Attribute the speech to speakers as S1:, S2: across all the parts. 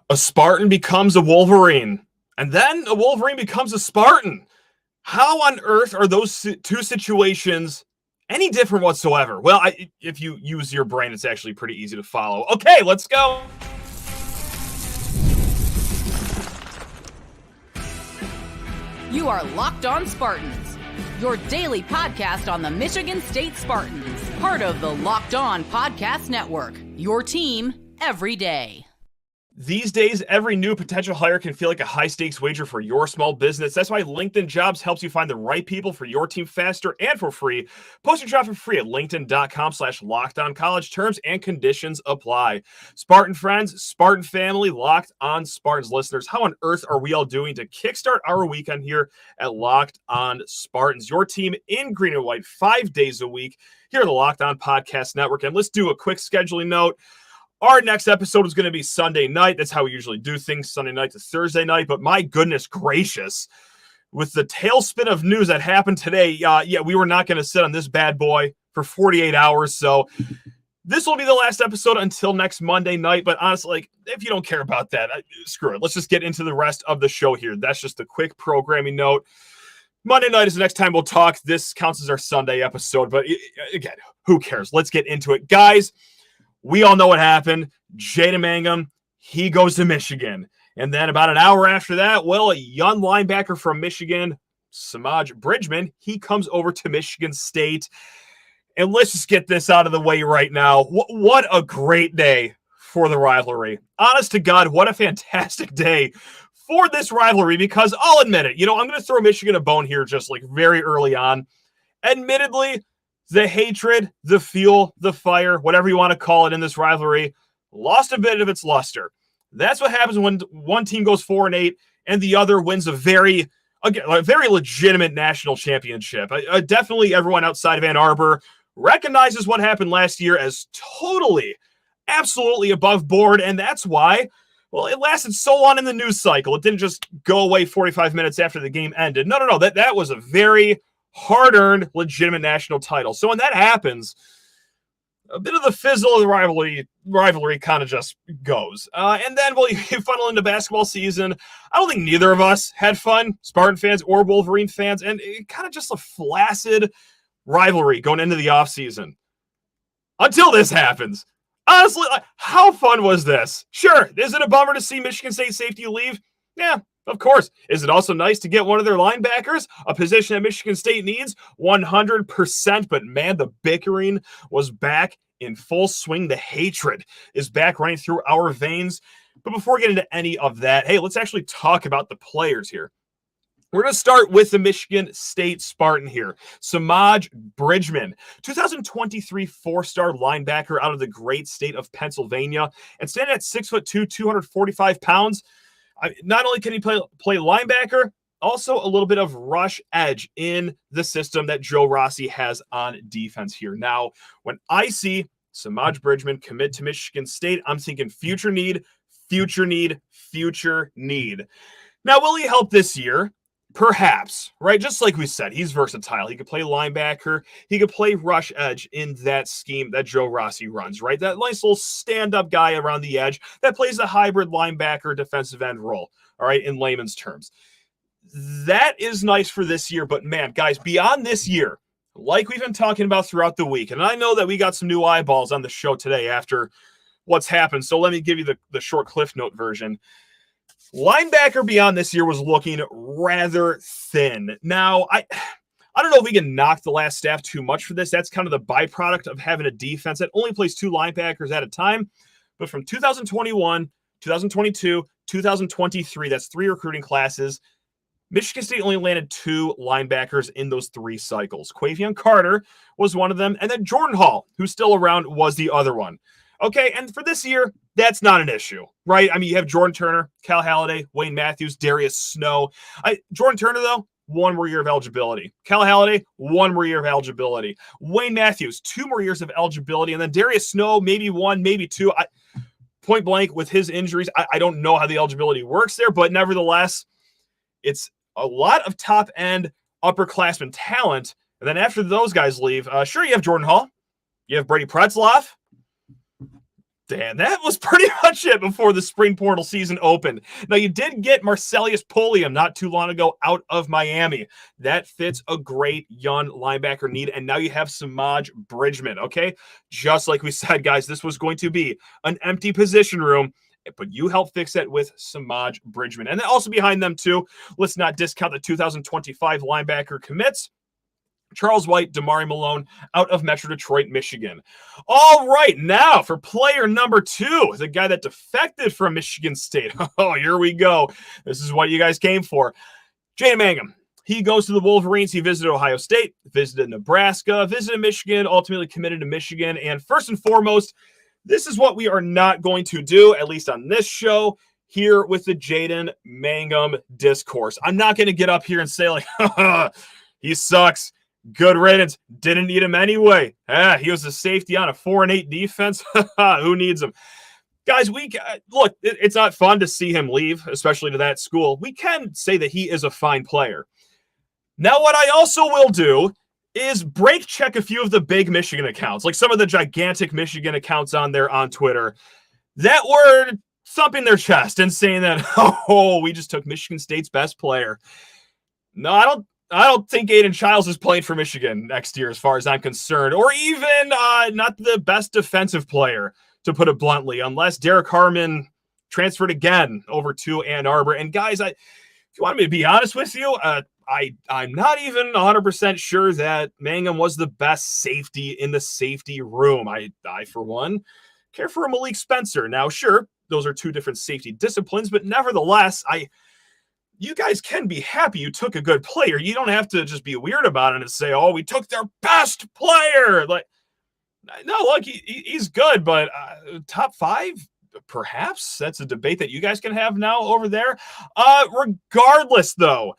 S1: A Spartan becomes a Wolverine, and then a Wolverine becomes a Spartan. How on earth are those two situations any different whatsoever? Well, if you use your brain, it's actually pretty easy to follow. Okay, let's go.
S2: You are Locked On Spartans, your daily podcast on the Michigan State Spartans, part of the Locked On Podcast Network, your team every day.
S1: These days, every new potential hire can feel like a high-stakes wager for your small business. That's why LinkedIn Jobs helps you find the right people for your team faster and for free. Post your job for free at linkedin.com/lockedoncollege. Terms and conditions apply. Spartan friends, Spartan family, Locked On Spartans listeners, how on earth are we all doing to kickstart our weekend here at Locked On Spartans? Your team in green and white 5 days a week here at the Locked On Podcast Network. And let's do a quick scheduling note. Our next episode is going to be Sunday night. That's how we usually do things, Sunday night to Thursday night. But my goodness gracious, with the tailspin of news that happened today, we were not going to sit on this bad boy for 48 hours. So this will be the last episode until next Monday night. But honestly, if you don't care about that, screw it. Let's just get into the rest of the show here. That's just a quick programming note. Monday night is the next time we'll talk. This counts as our Sunday episode. But again, who cares? Let's get into it. Guys, we all know what happened. Jaden Mangham, he goes to Michigan. And then about an hour after that, well, a young linebacker from Michigan, Semaj Bridgeman, he comes over to Michigan State. And let's just get this out of the way right now. What a great day for the rivalry. Honest to God, what a fantastic day for this rivalry, because I'll admit it. I'm going to throw Michigan a bone here just like very early on. Admittedly, the hatred, the fuel, the fire, whatever you want to call it in this rivalry, lost a bit of its luster. That's what happens when one team goes 4-8 and the other wins a very legitimate national championship. Definitely everyone outside of Ann Arbor recognizes what happened last year as totally, absolutely above board, and that's why, well, it lasted so long in the news cycle. It didn't just go away 45 minutes after the game ended. No. That was a very hard-earned, legitimate national title. So when that happens, a bit of the fizzle of the rivalry kind of just goes. And then, well, you funnel into basketball season. I don't think neither of us had fun, Spartan fans or Wolverine fans, and it kind of just a flaccid rivalry going into the offseason. Until this happens. Honestly, how fun was this? Sure, is it a bummer to see Michigan State safety leave? Yeah. Of course. Is it also nice to get one of their linebackers, a position that Michigan State needs? 100%. But man, the bickering was back in full swing. The hatred is back running through our veins. But before we get into any of that, hey, let's actually talk about the players here. We're going to start with the Michigan State Spartan here. Semaj Bridgeman, 2023 four-star linebacker out of the great state of Pennsylvania. And standing at 6'2", 245 pounds, not only can he play linebacker, also a little bit of rush edge in the system that Joe Rossi has on defense here. Now, when I see Semaj Bridgeman commit to Michigan State, I'm thinking future need. Now, will he help this year? Perhaps, right? Just like we said, he's versatile. He could play linebacker. He could play rush edge in that scheme that Joe Rossi runs, right? That nice little stand-up guy around the edge that plays a hybrid linebacker defensive end role, all right, in layman's terms. That is nice for this year, but man, guys, beyond this year, like we've been talking about throughout the week, and I know that we got some new eyeballs on the show today after what's happened, so let me give you the short Cliff Note version. Linebacker beyond this year was looking rather thin. Now, I don't know if we can knock the last staff too much for this. That's kind of the byproduct of having a defense that only plays two linebackers at a time. But from 2021, 2022, 2023, that's three recruiting classes, Michigan State only landed two linebackers in those three cycles. Quavion Carter was one of them, and then Jordan Hall, who's still around, was the other one. Okay, and for this year, that's not an issue, right? I mean, you have Jordan Turner, Cal Halliday, Wayne Matthews, Darius Snow. Jordan Turner, though, 1 more year of eligibility. Cal Halliday, 1 more year of eligibility. Wayne Matthews, 2 more years of eligibility. And then Darius Snow, maybe 1, maybe 2. Point blank, with his injuries, I don't know how the eligibility works there, but nevertheless, it's a lot of top-end upperclassmen talent. And then after those guys leave, sure, you have Jordan Hall. You have Brady Pretzloff. And that was pretty much it before the spring portal season opened. Now, you did get Marcellus Polium not too long ago out of Miami. That fits a great young linebacker need, and now you have Semaj Bridgeman, okay? Just like we said, guys, this was going to be an empty position room, but you help fix it with Semaj Bridgeman. And then also behind them, too, let's not discount the 2025 linebacker commits. Charles White, Damari Malone out of Metro Detroit, Michigan. All right, now for player number 2, the guy that defected from Michigan State. Oh, here we go. This is what you guys came for. Jaden Mangham. He goes to the Wolverines. He visited Ohio State, visited Nebraska, visited Michigan, ultimately committed to Michigan. And first and foremost, this is what we are not going to do, at least on this show, here with the Jaden Mangham discourse. I'm not going to get up here and say, like, he sucks. Good riddance. Didn't need him anyway. He was a safety on a 4-8 defense. Who needs him? Guys, look, it's not fun to see him leave, especially to that school. We can say that he is a fine player. Now, what I also will do is break check a few of the big Michigan accounts, like some of the gigantic Michigan accounts on there on Twitter that were thumping their chest and saying that, oh, we just took Michigan State's best player. No, I don't think Aiden Childs is playing for Michigan next year, as far as I'm concerned, or even not the best defensive player, to put it bluntly, unless Derek Harmon transferred again over to Ann Arbor. And guys, if you want me to be honest with you, I'm not even 100% sure that Mangum was the best safety in the safety room. I for one, care for a Malik Spencer. Now, sure, those are two different safety disciplines, but nevertheless, you guys can be happy you took a good player. You don't have to just be weird about it and say, oh, we took their best player. Like, no, look, he's good, but top 5, perhaps? That's a debate that you guys can have now over there. Regardless, though,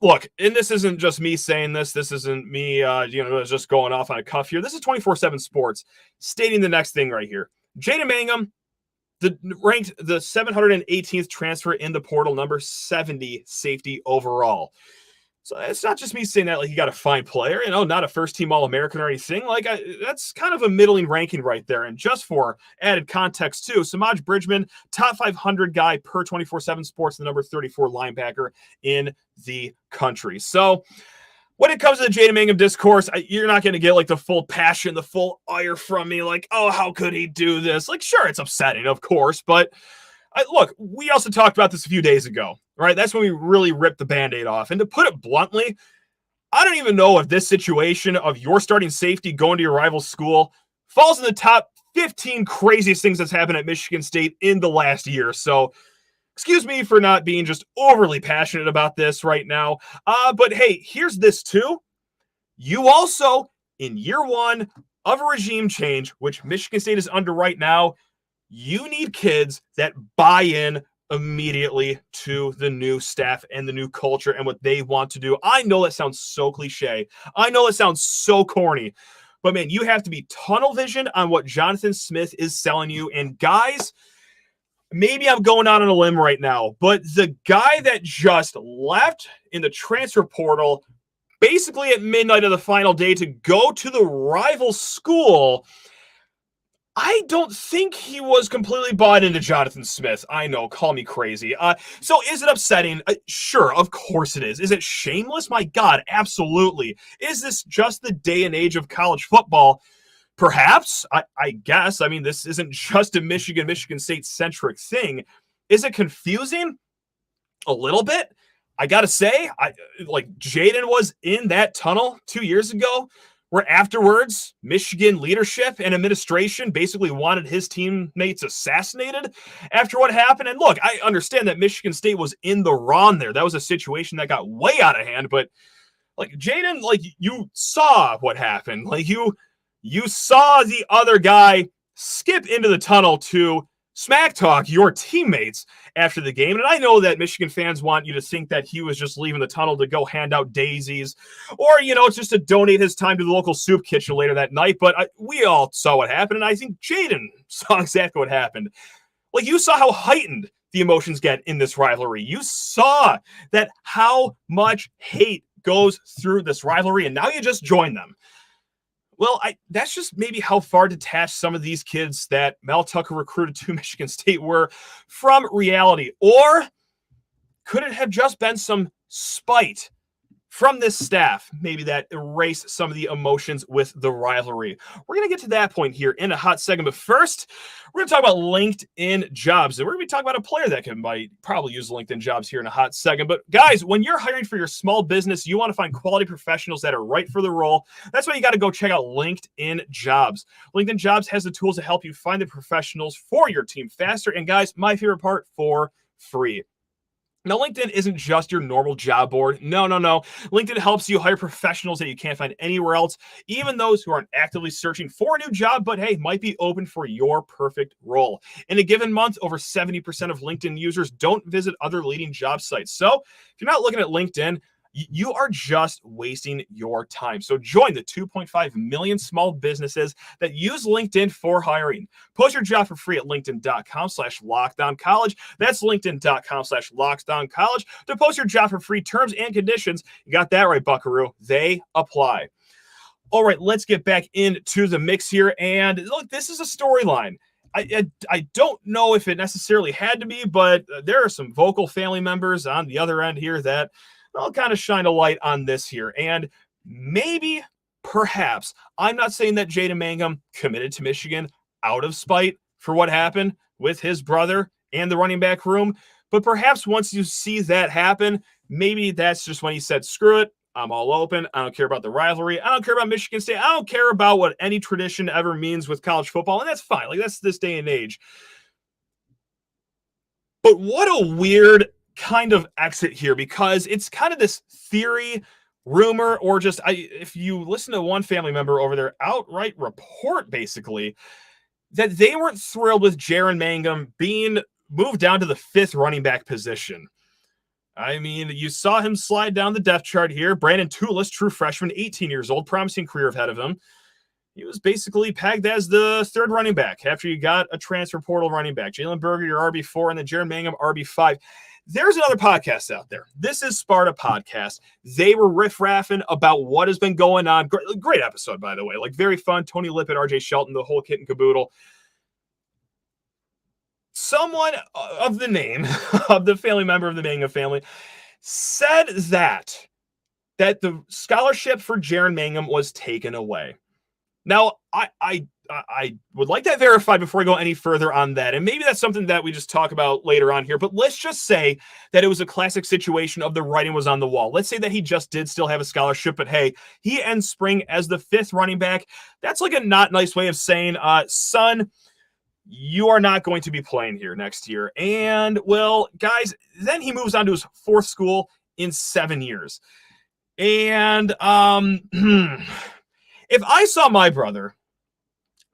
S1: look, and this isn't just me saying this. This isn't me, just going off on a cuff here. This is 24/7 Sports stating the next thing right here. Jaden Mangham, ranked the 718th transfer in the portal, number 70 safety overall. So it's not just me saying that like he got a fine player, not a first-team All-American or anything. Like that's kind of a middling ranking right there. And just for added context too, Semaj Bridgeman, top 500 guy per 24/7 Sports, the number 34 linebacker in the country. So when it comes to the Jaden Mangham discourse, you're not going to get like the full passion, the full ire from me. Like, oh, how could he do this? Like, sure, it's upsetting, of course. But look, we also talked about this a few days ago, right? That's when we really ripped the Band-Aid off. And to put it bluntly, I don't even know if this situation of your starting safety going to your rival school falls in the top 15 craziest things that's happened at Michigan State in the last year. So excuse me for not being just overly passionate about this right now. But hey, here's this too. You also, in year 1 of a regime change, which Michigan State is under right now, you need kids that buy in immediately to the new staff and the new culture and what they want to do. I know that sounds so cliche. I know it sounds so corny. But man, you have to be tunnel vision on what Jonathan Smith is selling you. And guys, maybe I'm going out on a limb right now, but the guy that just left in the transfer portal basically at midnight of the final day to go to the rival school, I don't think he was completely bought into Jonathan Smith. I know, call me crazy. So is it upsetting? Sure, of course it is. Is it shameless? My God, absolutely. Is this just the day and age of college football? Perhaps, I guess. I mean, this isn't just a Michigan State-centric thing. Is it confusing? A little bit. I got to say, Jaden was in that tunnel 2 years ago where afterwards Michigan leadership and administration basically wanted his teammates assassinated after what happened. And look, I understand that Michigan State was in the wrong there. That was a situation that got way out of hand. But Jaden, you saw what happened. You saw the other guy skip into the tunnel to smack talk your teammates after the game. And I know that Michigan fans want you to think that he was just leaving the tunnel to go hand out daisies or, just to donate his time to the local soup kitchen later that night. But we all saw what happened. And I think Jaden saw exactly what happened. You saw how heightened the emotions get in this rivalry. You saw that how much hate goes through this rivalry. And now you just join them. Well, that's just maybe how far detached some of these kids that Mel Tucker recruited to Michigan State were from reality. Or could it have just been some spite from this staff, maybe that erase some of the emotions with the rivalry? We're going to get to that point here in a hot second. But first, we're going to talk about LinkedIn Jobs. And we're going to be talking about a player that might probably use LinkedIn Jobs here in a hot second. But guys, when you're hiring for your small business, you want to find quality professionals that are right for the role. That's why you got to go check out LinkedIn Jobs. LinkedIn Jobs has the tools to help you find the professionals for your team faster. And guys, my favorite part, for free. Now, LinkedIn isn't just your normal job board. No. LinkedIn helps you hire professionals that you can't find anywhere else, even those who aren't actively searching for a new job, but hey, might be open for your perfect role. In a given month, over 70% of LinkedIn users don't visit other leading job sites. So if you're not looking at LinkedIn, you are just wasting your time. So join the 2.5 million small businesses that use LinkedIn for hiring. Post your job for free at linkedin.com/lockdowncollege. That's linkedin.com/lockdowncollege to post your job for free. Terms and conditions, you got that right, buckaroo. They apply. All right, let's get back into the mix here. And look, this is a storyline. I don't know if it necessarily had to be, but there are some vocal family members on the other end here that I'll kind of shine a light on this here. And maybe, perhaps, I'm not saying that Jaden Mangham committed to Michigan out of spite for what happened with his brother and the running back room, but perhaps once you see that happen, maybe that's just when he said, screw it, I'm all open. I don't care about the rivalry. I don't care about Michigan State. I don't care about what any tradition ever means with college football, and that's fine. Like, that's this day and age. But what a weird kind of exit here, because it's kind of this theory, rumor, or just if you listen to one family member over there, outright report basically that they weren't thrilled with Jaden Mangham being moved down to the 5th running back position. I mean, you saw him slide down the depth chart here. Brandon Tulis, true freshman, 18 years old, promising career ahead of him. He was basically pegged as the 3rd running back after you got a transfer portal running back. Jalen Berger, your RB4, and then Jaden Mangham, RB5. There's another podcast out there. This is Sparta Podcast. They were riff-raffing about what has been going on. Great episode, by the way. Like, very fun. Tony Lippett, RJ Shelton, the whole kit and caboodle. Someone of the name of the family member of the Mangum family said that the scholarship for Jaden Mangham was taken away. Now, I would like that verified before I go any further on that. And maybe that's something that we just talk about later on here. But let's just say that it was a classic situation of the writing was on the wall. Let's say that he just did still have a scholarship, but hey, he ends spring as the 5th running back. That's like a not nice way of saying, son, you are not going to be playing here next year. And, well, guys, then he moves on to his 4th school in 7 years. And if I saw my brother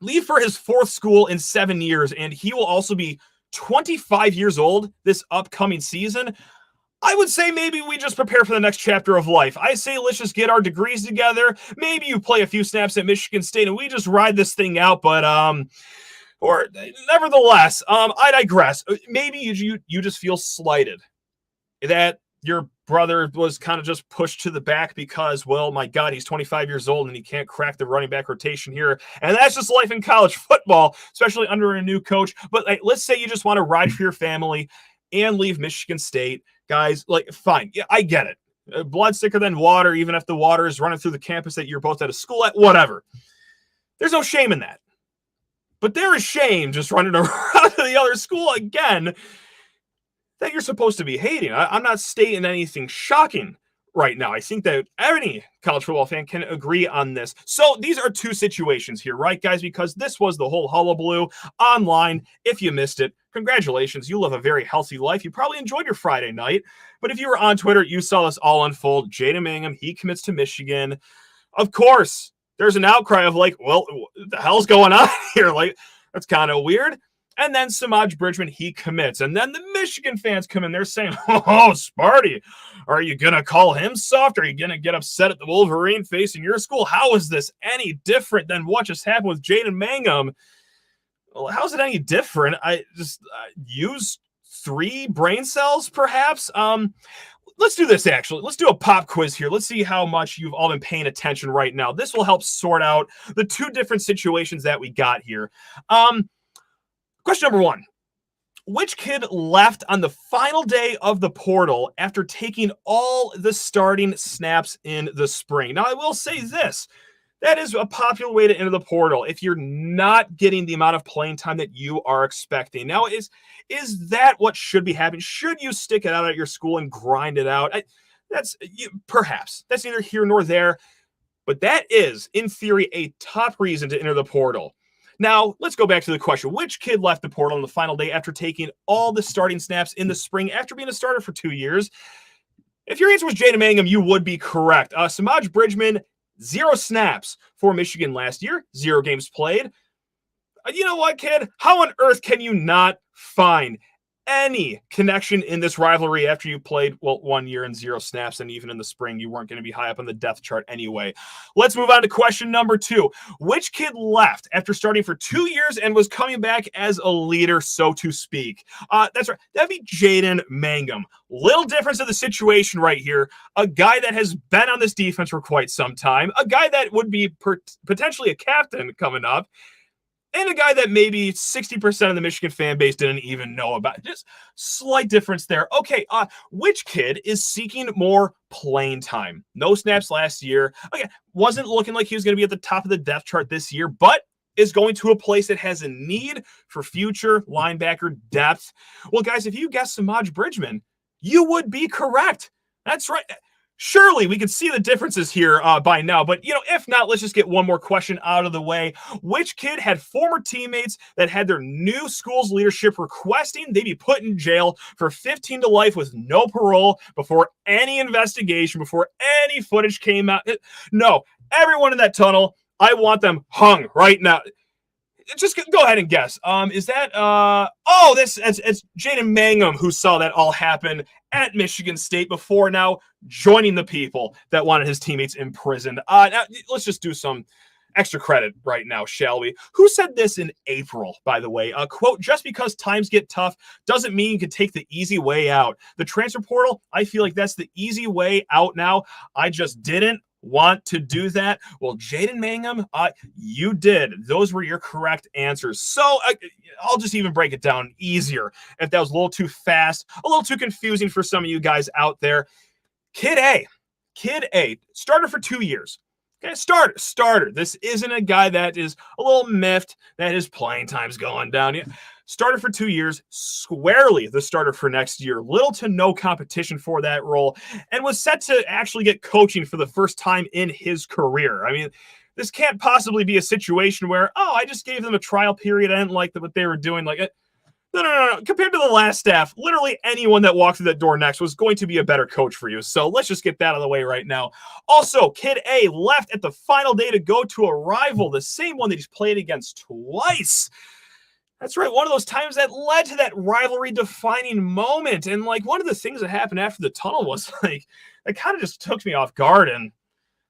S1: leave for his 4th school in 7 years, and he will also be 25 years old this upcoming season, I would say maybe we just prepare for the next chapter of life. I say let's just get our degrees together. Maybe you play a few snaps at Michigan State, and we just ride this thing out. But or nevertheless, I digress. Maybe you just feel slighted that your brother was kind of just pushed to the back because, well, my God, he's 25 years old and he can't crack the running back rotation here. And that's just life in college football, especially under a new coach. But let's say you just want to ride for your family and leave Michigan State. Guys, fine. Yeah, I get it. Blood's thicker than water, even if the water is running through the campus that you're both at a school at, whatever. There's no shame in that. But there is shame just running around to the other school again that you're supposed to be hating. I'm not stating anything shocking right now. I think that any college football fan can agree on this. So these are two situations here, right, guys? Because this was the whole hullabaloo online. If you missed it, congratulations. You live a very healthy life. You probably enjoyed your Friday night. But if you were on Twitter, you saw this all unfold. Jaden Mangham, he commits to Michigan. Of course, there's an outcry of well, what the hell's going on here? That's kind of weird. And then Semaj Bridgeman, he commits. And then the Michigan fans come in. They're saying, oh, Sparty, are you going to call him soft? Are you going to get upset at the Wolverine facing your school? How is this any different than what just happened with Jaden Mangham? Well, how is it any different? I just use 3 brain cells, perhaps. let's do this, actually. Let's do a pop quiz here. Let's see how much you've all been paying attention right now. This will help sort out the two different situations that we got here. Question number one. Which kid left on the final day of the portal after taking all the starting snaps in the spring? Now, I will say this. That is a popular way to enter the portal if you're not getting the amount of playing time that you are expecting. Now, is that what should be happening? Should you stick it out at your school and grind it out? Perhaps. That's neither here nor there. But that is, in theory, a top reason to enter the portal. Now, let's go back to the question. Which kid left the portal on the final day after taking all the starting snaps in the spring after being a starter for 2 years? If your answer was Jaden Mangham, you would be correct. Semaj Bridgeman, 0 snaps for Michigan last year, 0 games played. You know what, kid? How on earth can you not find any connection in this rivalry after you played, 1 year and 0 snaps, and even in the spring, you weren't going to be high up on the depth chart anyway. Let's move on to question number 2. Which kid left after starting for 2 years and was coming back as a leader, so to speak? That's right. That'd be Jaden Mangham. Little difference of the situation right here. A guy that has been on this defense for quite some time, a guy that would be potentially a captain coming up, and a guy that maybe 60% of the Michigan fan base didn't even know about. Just slight difference there. Okay, which kid is seeking more playing time? No snaps last year. Okay, wasn't looking like he was going to be at the top of the depth chart this year, but is going to a place that has a need for future linebacker depth. Well, guys, if you guessed Semaj Bridgeman, you would be correct. That's right. Surely we can see the differences here by now, but if not, let's just get one more question out of the way. Which kid had former teammates that had their new school's leadership requesting they be put in jail for 15 to life with no parole before any investigation, before any footage came out? No, everyone in that tunnel, I want them hung right now. Just go ahead and guess. Is that it's Jaden Mangham who saw that all happen at Michigan State before now joining the people that wanted his teammates imprisoned. Now let's just do some extra credit right now, shall we? Who said this in April, by the way? Quote, just because times get tough doesn't mean you can take the easy way out. The transfer portal, I feel like that's the easy way out now. I just didn't want to do that. Well, Jaden Mangham, you did. Those were your correct answers. So I'll just even break it down easier if that was a little too fast, a little too confusing for some of you guys out there. Kid A, starter for 2 years. Okay, starter. This isn't a guy that is a little miffed that his playing time's going down. Starter for 2 years, squarely the starter for next year. Little to no competition for that role, and was set to actually get coaching for the first time in his career. I mean, this can't possibly be a situation where, I just gave them a trial period. I didn't like what they were doing. No. Compared to the last staff, literally anyone that walked through that door next was going to be a better coach for you. So let's just get that out of the way right now. Also, Kid A left at the final day to go to a rival, the same one that he's played against twice. That's right, one of those times that led to that rivalry-defining moment. And, one of the things that happened after the tunnel was, it kind of just took me off guard and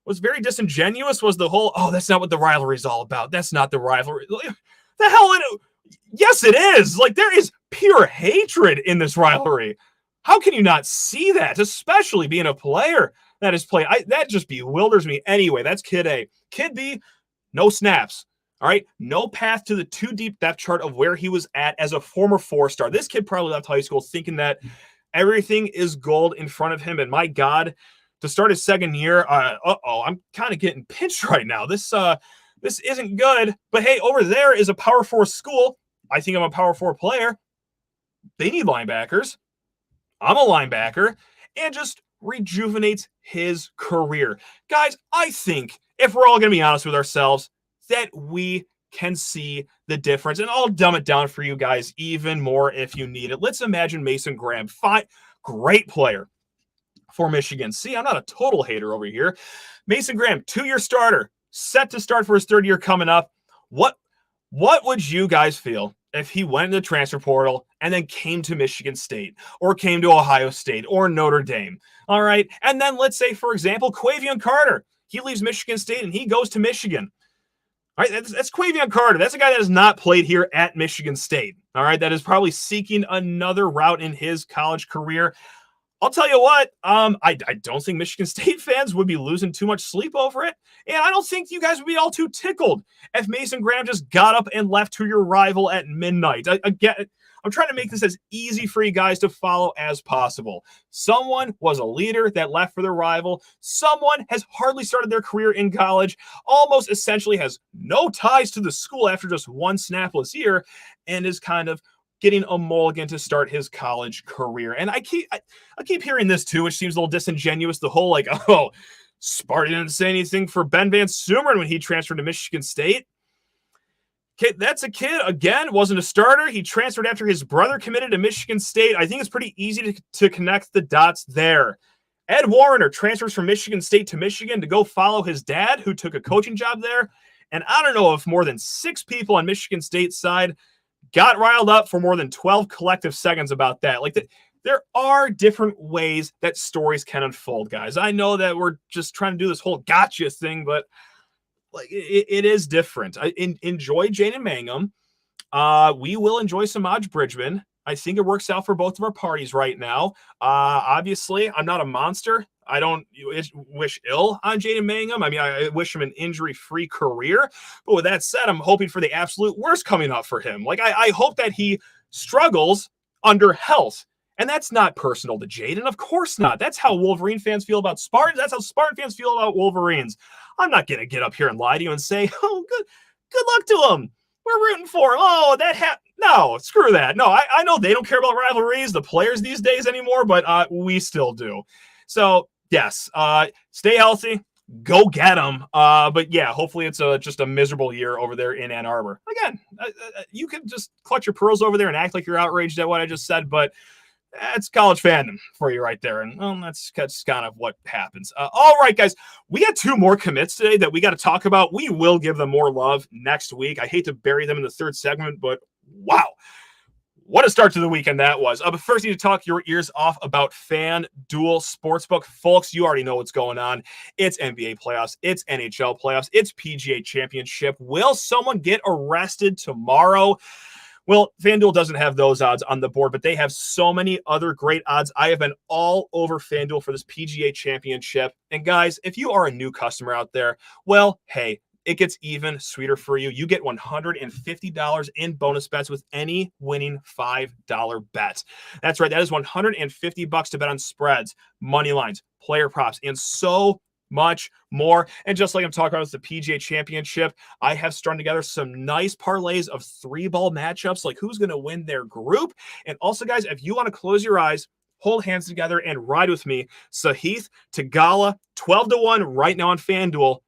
S1: was very disingenuous, was the whole, that's not what the rivalry is all about. That's not the rivalry. The hell, yes, it is. There is pure hatred in this rivalry. How can you not see that, especially being a player that is playing? That just bewilders me. Anyway, that's Kid A. Kid B, no snaps. All right, no path to the too deep depth chart of where he was at as a former 4-star. This kid probably left high school thinking that everything is gold in front of him. And my God, to start his second year, I'm kind of getting pinched right now. This isn't good. But hey, over there is a Power 4 school. I think I'm a Power 4 player. They need linebackers. I'm a linebacker. And just rejuvenates his career. Guys, I think if we're all going to be honest with ourselves, that we can see the difference. And I'll dumb it down for you guys even more if you need it. Let's imagine Mason Graham, great player for Michigan. See, I'm not a total hater over here. Mason Graham, 2-year starter, set to start for his 3rd year coming up. What would you guys feel if he went in the transfer portal and then came to Michigan State or came to Ohio State or Notre Dame? All right. And then let's say, for example, Quavion Carter, he leaves Michigan State and he goes to Michigan. All right, that's Quavion Carter. That's a guy that has not played here at Michigan State. All right, that is probably seeking another route in his college career. I'll tell you what, I don't think Michigan State fans would be losing too much sleep over it, and I don't think you guys would be all too tickled if Mason Graham just got up and left to your rival at midnight. Again, I'm trying to make this as easy for you guys to follow as possible. Someone was a leader that left for their rival. Someone has hardly started their career in college, almost essentially has no ties to the school after just one snapless year, and is kind of getting a mulligan to start his college career. And I keep hearing this too, which seems a little disingenuous. The whole like, oh, Spartan didn't say anything for Ben Van Sumeren when he transferred to Michigan State. Okay, that's a kid, again, wasn't a starter. He transferred after his brother committed to Michigan State. I think it's pretty easy to connect the dots there. Ed Warner transfers from Michigan State to Michigan to go follow his dad, who took a coaching job there. And I don't know if more than 6 people on Michigan State's side got riled up for more than 12 collective seconds about that. There are different ways that stories can unfold, guys. I know that we're just trying to do this whole gotcha thing, but it is different. Enjoy Jaden Mangham. We will enjoy Semaj Bridgeman. I think it works out for both of our parties right now. Obviously, I'm not a monster. I don't wish ill on Jaden Mangham. I mean, I wish him an injury-free career. But with that said, I'm hoping for the absolute worst coming up for him. I hope that he struggles under health. And that's not personal to Jaden. Of course not. That's how Wolverine fans feel about Spartans. That's how Spartan fans feel about Wolverines. I'm not going to get up here and lie to you and say, oh, good luck to him. We're rooting for him. Oh, no, screw that. No, I know they don't care about rivalries, the players these days anymore, but we still do. So, yes, stay healthy. Go get them. But, yeah, hopefully it's just a miserable year over there in Ann Arbor. Again, you can just clutch your pearls over there and act like you're outraged at what I just said, but that's college fandom for you right there. And that's kind of what happens. All right, guys, we got 2 more commits today that we got to talk about. We will give them more love next week. I hate to bury them in the third segment, but wow. What a start to the weekend that was. But first, you need to talk your ears off about FanDuel Sportsbook. Folks, you already know what's going on. It's NBA playoffs. It's NHL playoffs. It's PGA Championship. Will someone get arrested tomorrow? Well, FanDuel doesn't have those odds on the board, but they have so many other great odds. I have been all over FanDuel for this PGA Championship. And guys, if you are a new customer out there, well, hey, it gets even sweeter for you. You get $150 in bonus bets with any winning $5 bet. That's right. That is $150 to bet on spreads, money lines, player props, and so much more. And just like I'm talking about with the PGA Championship, I have strung together some nice parlays of 3-ball matchups, like who's going to win their group. And also, guys, if you want to close your eyes, hold hands together, and ride with me, Sahith Tagala, 12-1 right now on FanDuel.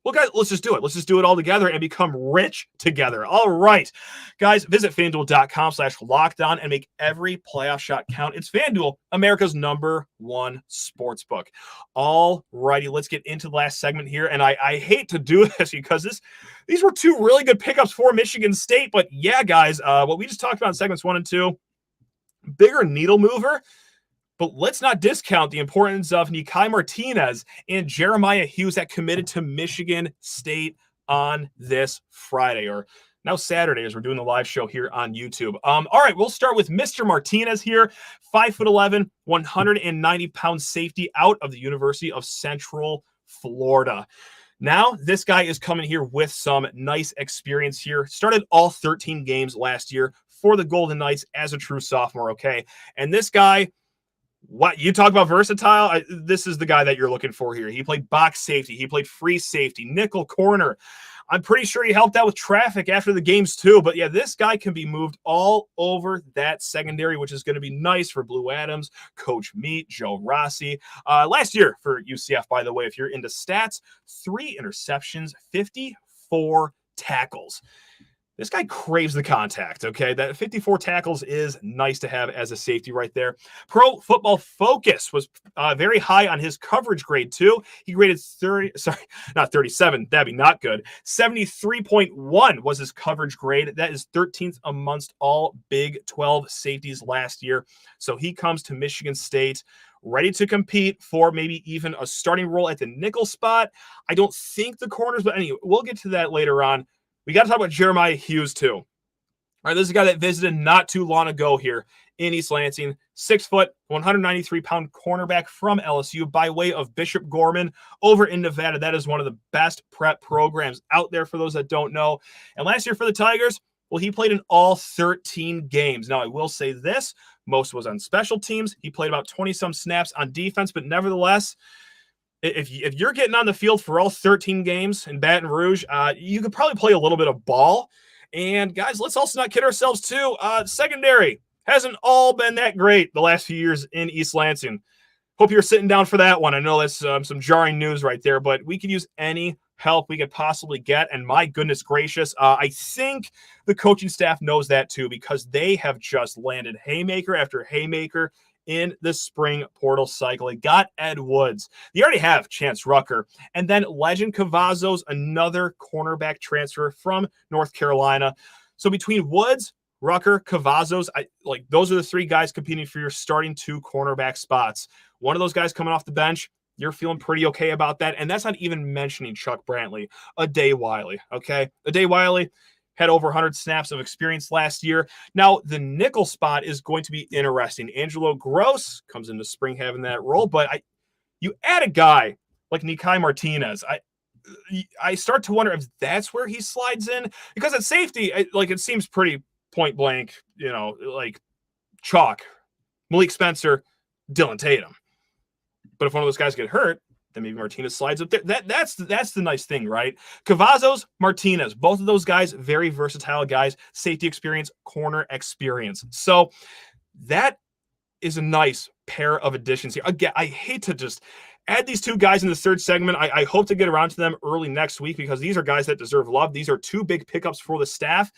S1: Well, guys, let's just do it. Let's just do it all together and become rich together. All right. Guys, visit FanDuel.com/lockedon and make every playoff shot count. It's FanDuel, America's #1 sportsbook. All righty, let's get into the last segment here. And I hate to do this because these were 2 really good pickups for Michigan State. But yeah, guys, what we just talked about in segments 1 and 2, bigger needle mover. But let's not discount the importance of Nikai Martinez and Jeremiah Hughes that committed to Michigan State on this Friday, or now Saturday, as we're doing the live show here on YouTube. All right, we'll start with Mr. Martinez here, 5'11", 190-pound safety out of the University of Central Florida. Now, this guy is coming here with some nice experience here. Started all 13 games last year for the Golden Knights as a true sophomore, okay? And this guy, what you talk about versatile, this is the guy that you're looking for here. He played box safety. He played free safety, nickel corner. I'm pretty sure he helped out with traffic after the games too. But yeah, this guy can be moved all over that secondary, which is going to be nice for Blue Adams, Coach Meat, Joe Rossi. Last year for UCF, by the way, if you're into stats, 3 interceptions, 54 tackles. This guy craves the contact, okay? That 54 tackles is nice to have as a safety right there. Pro Football Focus was very high on his coverage grade, too. He graded 37. That'd be not good. 73.1 was his coverage grade. That is 13th amongst all Big 12 safeties last year. So he comes to Michigan State ready to compete for maybe even a starting role at the nickel spot. I don't think the corners, but anyway, we'll get to that later on. We got to talk about Jeremiah Hughes, too. All right, this is a guy that visited not too long ago here in East Lansing. 6 foot, 193-pound cornerback from LSU by way of Bishop Gorman over in Nevada. That is one of the best prep programs out there for those that don't know. And last year for the Tigers, well, he played in all 13 games. Now, I will say this. Most was on special teams. He played about 20-some snaps on defense, but nevertheless, if you're getting on the field for all 13 games in Baton Rouge, you could probably play a little bit of ball. And guys, let's also not kid ourselves too. Secondary hasn't all been that great the last few years in East Lansing. Hope you're sitting down for that one. I know that's some jarring news right there, but we could use any help we could possibly get. And my goodness gracious, I think the coaching staff knows that too, because they have just landed haymaker after haymaker in the spring portal cycle. They got Ed Woods. They already have Chance Rucker. And then Legend Cavazos, another cornerback transfer from North Carolina. So between Woods, Rucker, Cavazos, those are the three guys competing for your starting 2 cornerback spots. One of those guys coming off the bench, you're feeling pretty okay about that. And that's not even mentioning Chuck Brantley, Ade Wiley, okay? Ade Wiley had over 100 snaps of experience last year. Now, the nickel spot is going to be interesting. Angelo Gross comes into spring having that role, but you add a guy like Nikai Martinez, I start to wonder if that's where he slides in, because at safety, it seems pretty point blank, chalk. Malik Spencer, Dylan Tatum. But if one of those guys get hurt, then maybe Martinez slides up there. That's the nice thing, right? Cavazos, Martinez, both of those guys, very versatile guys, safety experience, corner experience. So that is a nice pair of additions here. Again, I hate to just add these 2 guys in the third segment. I hope to get around to them early next week, because these are guys that deserve love. These are 2 big pickups for the staff.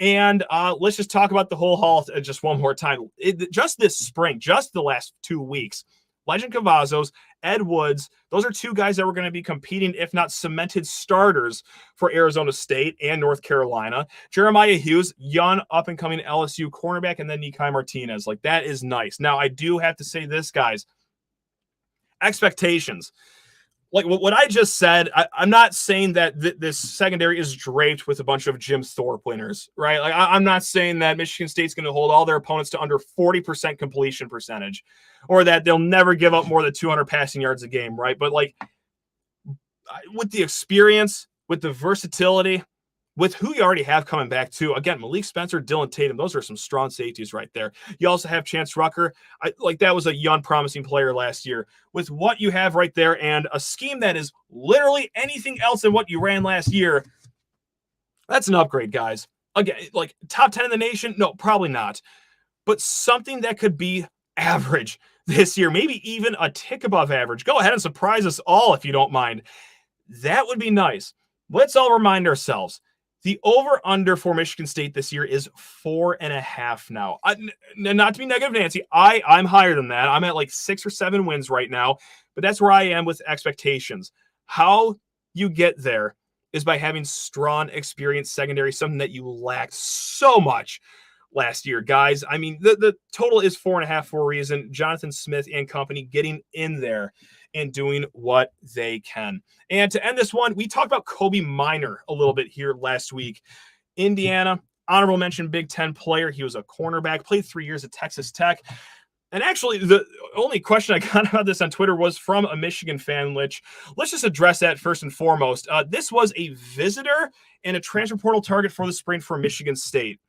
S1: And let's just talk about the whole haul just one more time. Just this spring, just the last 2 weeks, Legend Cavazos, Ed Woods, those are 2 guys that were going to be competing, if not cemented starters for Arizona State and North Carolina. Jeremiah Hughes, young up-and-coming LSU cornerback, and then Nikai Martinez. That is nice. Now, I do have to say this, guys. Expectations. What I just said, I'm not saying that this secondary is draped with a bunch of Jim Thorpe winners, right? I'm not saying that Michigan State's going to hold all their opponents to under 40% completion percentage, or that they'll never give up more than 200 passing yards a game, right? But with the experience, with the versatility, with who you already have coming back too. Again, Malik Spencer, Dylan Tatum, those are some strong safeties right there. You also have Chance Rucker. That was a young, promising player last year. With what you have right there and a scheme that is literally anything else than what you ran last year, that's an upgrade, guys. Again, top 10 in the nation? No, probably not. But something that could be average this year, maybe even a tick above average. Go ahead and surprise us all if you don't mind. That would be nice. Let's all remind ourselves. The over-under for Michigan State this year is 4.5 now. Not to be negative, Nancy. I'm higher than that. I'm at 6 or 7 wins right now, but that's where I am with expectations. How you get there is by having strong, experienced secondary, something that you lacked so much last year, guys. I mean, the total is 4.5 for a reason. Jonathan Smith and company getting in there and doing what they can. And to end this one, we talked about Kobe Minor a little bit here last week. Indiana, honorable mention, Big Ten player. He was a cornerback, played 3 years at Texas Tech. And actually, the only question I got about this on Twitter was from a Michigan fan, which let's just address that first and foremost. This was a visitor and a transfer portal target for the spring for Michigan State.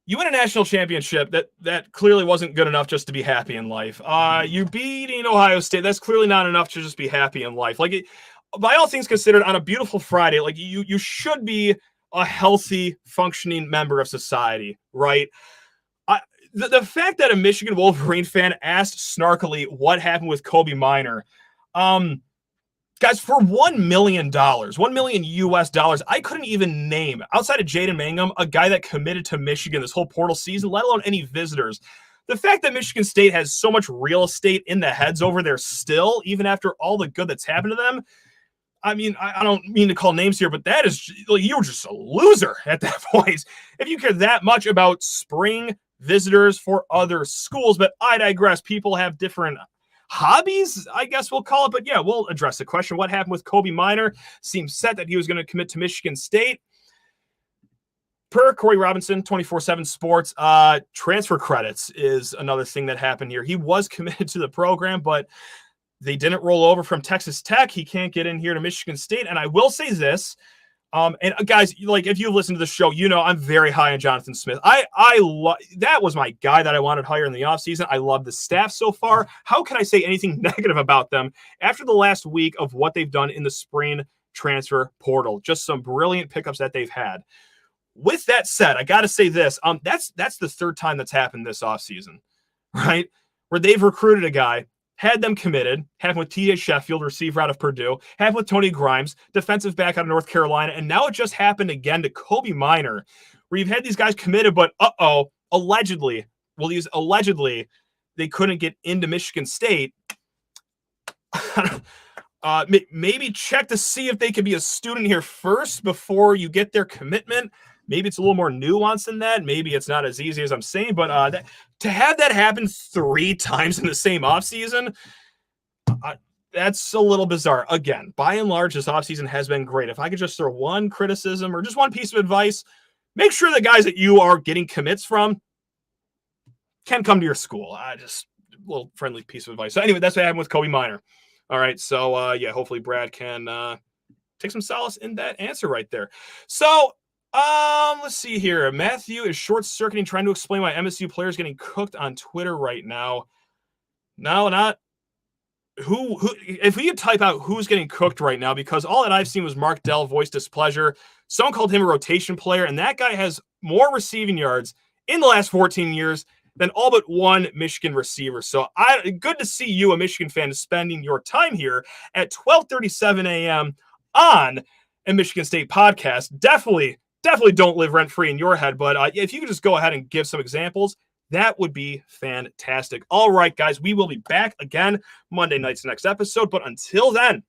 S1: You win a national championship that clearly wasn't good enough just to be happy in life. You beating Ohio State, that's clearly not enough to just be happy in life. By all things considered, on a beautiful Friday, you should be a healthy, functioning member of society, right? The fact that a Michigan Wolverine fan asked snarkily what happened with Kobe Minor, guys, for $1 million, $1 million US, I couldn't even name, outside of Jaden Mangham, a guy that committed to Michigan this whole portal season, let alone any visitors. The fact that Michigan State has so much real estate in the heads over there still, even after all the good that's happened to them, I mean, I don't mean to call names here, but that is, you're just a loser at that point. If you care that much about spring visitors for other schools, but I digress. People have different hobbies, I guess we'll call it. But yeah, we'll address the question. What happened with Kobe Minor? Seems set that he was going to commit to Michigan State. Per Corey Robinson, 24/7 Sports, transfer credits is another thing that happened here. He was committed to the program, but they didn't roll over from Texas Tech. He can't get in here to Michigan State. And I will say this, and guys, like if you've listened to the show, you know I'm very high on Jonathan Smith. That was my guy that I wanted higher in the offseason. I love the staff so far. How can I say anything negative about them after the last week of what they've done in the spring transfer portal? Just some brilliant pickups that they've had. With that said, I got to say this. That's the third time that's happened this offseason, right? Where they've recruited a guy, had them committed, happened with TJ Sheffield, receiver out of Purdue, happened with Tony Grimes, defensive back out of North Carolina, and now it just happened again to Kobe Minor, where you've had these guys committed, but allegedly, they couldn't get into Michigan State. Maybe check to see if they could be a student here first before you get their commitment. Maybe it's a little more nuanced than that. Maybe it's not as easy as I'm saying, but to have that happen 3 times in the same offseason, that's a little bizarre. Again, by and large, this offseason has been great. If I could just throw one criticism or just one piece of advice, make sure the guys that you are getting commits from can come to your school. Just a little friendly piece of advice. So anyway, that's what happened with Kobe Minor. All right, so yeah, hopefully Brad can take some solace in that answer right there. So let's see here. Matthew is short-circuiting, trying to explain why MSU players getting cooked on Twitter right now. No, not who. If we could type out who's getting cooked right now, because all that I've seen was Mark Dell voice displeasure. Someone called him a rotation player, and that guy has more receiving yards in the last 14 years than all but one Michigan receiver. So good to see you, a Michigan fan, spending your time here at 12:37 a.m. on a Michigan State podcast. Definitely don't live rent-free in your head, but if you could just go ahead and give some examples, that would be fantastic. All right, guys, we will be back again Monday night's next episode, but until then,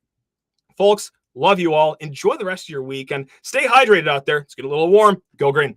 S1: folks, love you all. Enjoy the rest of your week, and stay hydrated out there. It's getting a little warm. Go green.